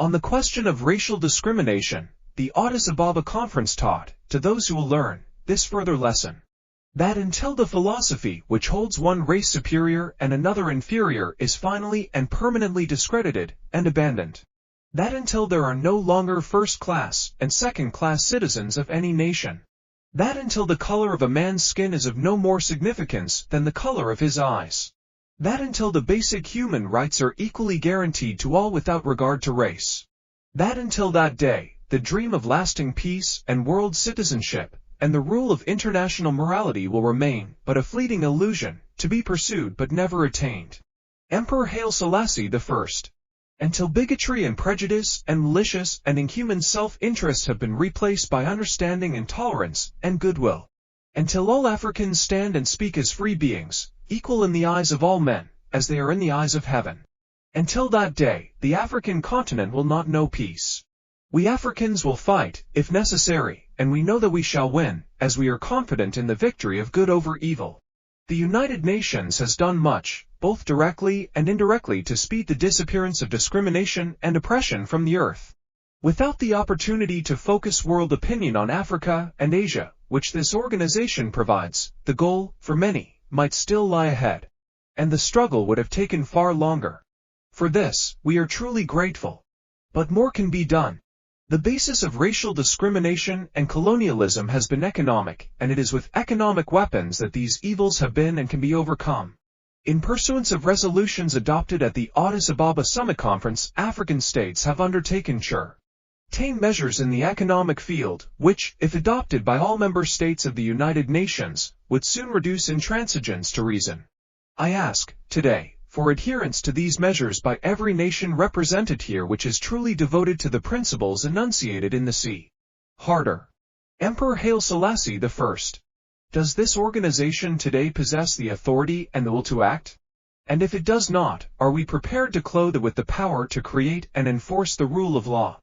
On the question of racial discrimination, the Addis Ababa Conference taught, to those who will learn, this further lesson. That until the philosophy which holds one race superior and another inferior is finally and permanently discredited and abandoned. That until there are no longer first-class and second-class citizens of any nation. That until the color of a man's skin is of no more significance than the color of his eyes. That until the basic human rights are equally guaranteed to all without regard to race. That until that day, the dream of lasting peace and world citizenship and the rule of international morality will remain but a fleeting illusion, to be pursued but never attained. Emperor Haile Selassie I. Until bigotry and prejudice and malicious and inhuman self-interest have been replaced by understanding and tolerance and goodwill. Until all Africans stand and speak as free beings, equal in the eyes of all men, as they are in the eyes of heaven. Until that day, the African continent will not know peace. We Africans will fight, if necessary, and we know that we shall win, as we are confident in the victory of good over evil. The United Nations has done much, both directly and indirectly, to speed the disappearance of discrimination and oppression from the earth. Without the opportunity to focus world opinion on Africa and Asia, which this organization provides, the goal, for many, might still lie ahead. And the struggle would have taken far longer. For this, we are truly grateful. But more can be done. The basis of racial discrimination and colonialism has been economic, and it is with economic weapons that these evils have been and can be overcome. In pursuance of resolutions adopted at the Addis Ababa Summit Conference, African states have undertaken sure-taken measures in the economic field, which, if adopted by all member states of the United Nations, would soon reduce intransigence to reason. I ask, today, for adherence to these measures by every nation represented here which is truly devoted to the principles enunciated in the C. Harder. Emperor Haile Selassie I. Does this organization today possess the authority and the will to act? And if it does not, are we prepared to clothe it with the power to create and enforce the rule of law?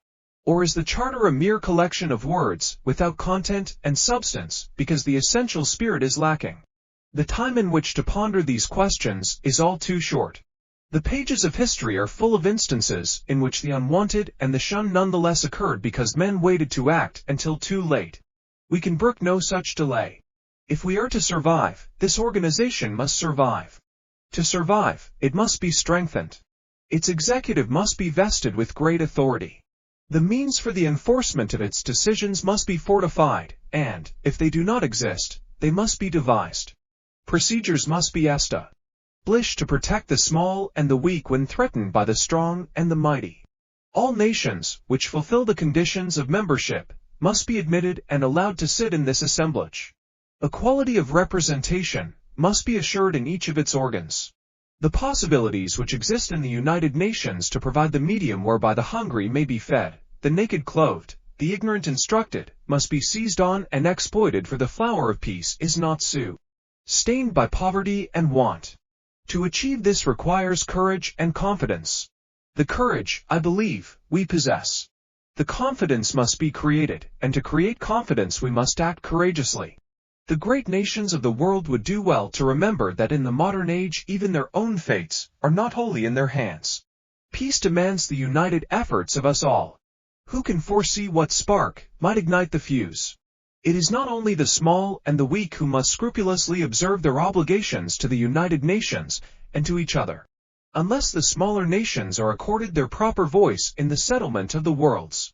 Or is the charter a mere collection of words, without content and substance, because the essential spirit is lacking? The time in which to ponder these questions is all too short. The pages of history are full of instances in which the unwanted and the shunned nonetheless occurred because men waited to act until too late. We can brook no such delay. If we are to survive, this organization must survive. To survive, it must be strengthened. Its executive must be vested with great authority. The means for the enforcement of its decisions must be fortified, and, if they do not exist, they must be devised. Procedures must be established to protect the small and the weak when threatened by the strong and the mighty. All nations, which fulfill the conditions of membership, must be admitted and allowed to sit in this assemblage. Equality of representation must be assured in each of its organs. The possibilities which exist in the United Nations to provide the medium whereby the hungry may be fed, the naked clothed, the ignorant instructed, must be seized on and exploited, for the flower of peace is not stained by poverty and want. To achieve this requires courage and confidence. The courage, I believe, we possess. The confidence must be created, and to create confidence we must act courageously. The great nations of the world would do well to remember that in the modern age even their own fates are not wholly in their hands. Peace demands the united efforts of us all. Who can foresee what spark might ignite the fuse? It is not only the small and the weak who must scrupulously observe their obligations to the United Nations and to each other. Unless the smaller nations are accorded their proper voice in the settlement of the world's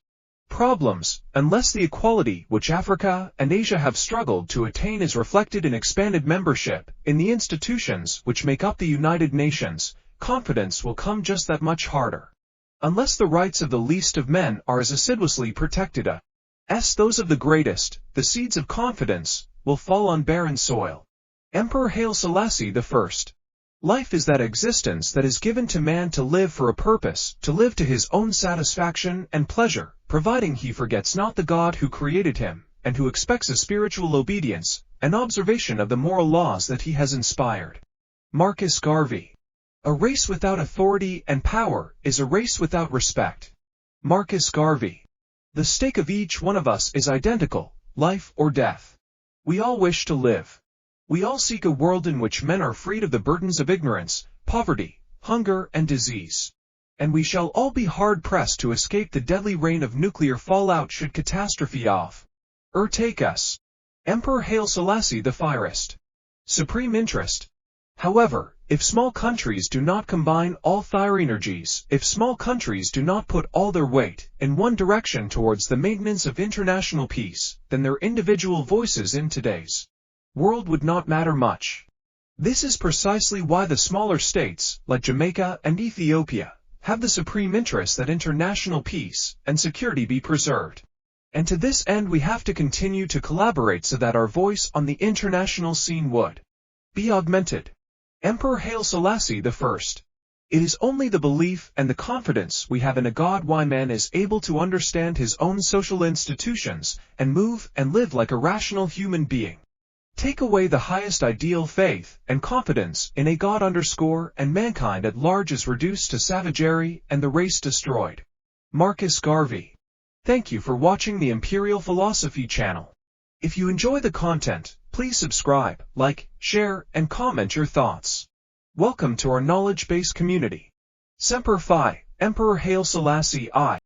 problems, unless the equality which Africa and Asia have struggled to attain is reflected in expanded membership in the institutions which make up the United Nations, confidence will come just that much harder. Unless the rights of the least of men are as assiduously protected as those of the greatest, the seeds of confidence will fall on barren soil. Emperor Haile Selassie I. Life is that existence that is given to man to live for a purpose, to live to his own satisfaction and pleasure, providing he forgets not the God who created him, and who expects a spiritual obedience, an observation of the moral laws that he has inspired. Marcus Garvey. A race without authority and power is a race without respect. Marcus Garvey. The stake of each one of us is identical, life or death. We all wish to live. We all seek a world in which men are freed of the burdens of ignorance, poverty, hunger, and disease. and we shall all be hard-pressed to escape the deadly rain of nuclear fallout should catastrophe take us. Emperor Haile Selassie the First. Supreme interest. However, if small countries do not combine all their energies, if small countries do not put all their weight in one direction towards the maintenance of international peace, then their individual voices in today's world would not matter much. This is precisely why the smaller states, like Jamaica and Ethiopia, have the supreme interest that international peace and security be preserved. And to this end we have to continue to collaborate so that our voice on the international scene would be augmented. Emperor Haile Selassie I. It is only the belief and the confidence we have in a God why man is able to understand his own social institutions and move and live like a rational human being. Take away the highest ideal faith and confidence in a God and mankind at large is reduced to savagery and the race destroyed. Marcus Garvey. Thank you for watching the Imperial Philosophy channel. If you enjoy the content, please subscribe, like, share, and comment your thoughts. Welcome to our knowledge-based community. Semper Fi, Emperor Haile Selassie I.